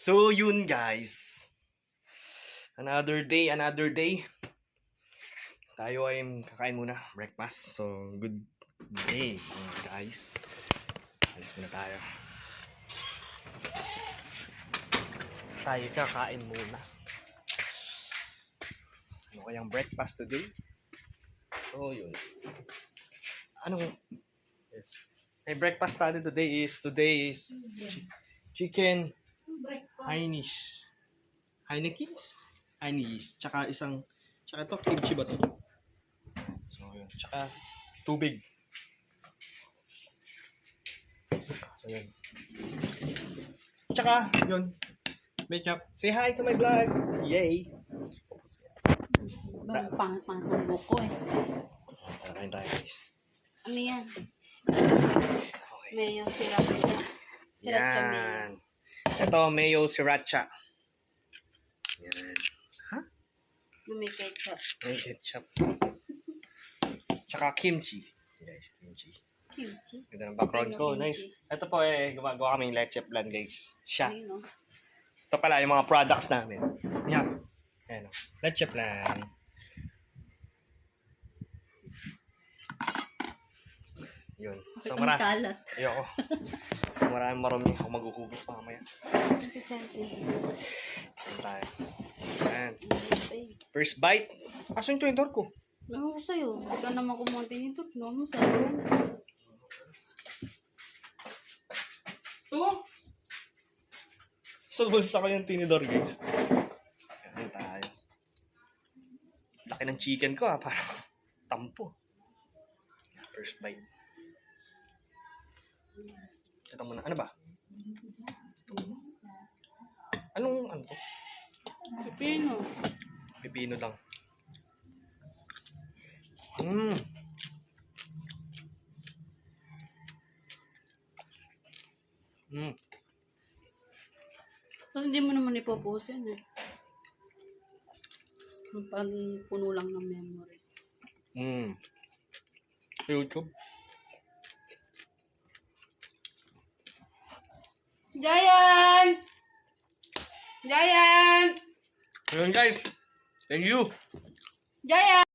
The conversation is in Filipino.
So yun guys. Another day. Tayo ay kakain muna breakfast. So good day guys. Alis muna tayo. Tayo kakain muna. Ano kayang breakfast today? So yun. Anong breakfast natin today is chicken Hainish. Tsaka ito, kimchi ba ito? So, yun. Tsaka, tubig. So, yun. Tsaka, yun. Make up. Say hi to my vlog. Yay! Pang buko eh. Kain tayo, guys. Ano yan? Okay. Mayo, sriracha. Sriracha mayo. Yan. Ito, mayo sriracha. Yan. May ketchup. May ketchup. Tsaka kimchi. Guys, kimchi. Kimchi? Ganda ng background ko. Nice. Ito po gumagawa kaming leche plan, guys. Siya. Ayun, no? Ito pala yung mga products namin. Yan. Ayan o. Leche plan. Yun. So, Ang kalat. Ayoko. So, marami ako maghuhugas mamaya. Ayan tayo. Ayan. First bite. Aso yung tinidor ko? Ano ko sa'yo? Hindi ka naman kumunti nito. No, mo sa'yo yan. Ito? Sa bulsa ko yung tinidor, guys. Ayan tayo. Laki ng chicken ko, ha. Parang tampo. First bite. Ito muna. Ano ba? Ito muna. Ano to? Pipino. Pipino lang. Tapos hindi mo naman ipopost yan eh. Pag puno lang ng memory. YouTube. Giant! Giant! Ayun guys. Thank you. Giant!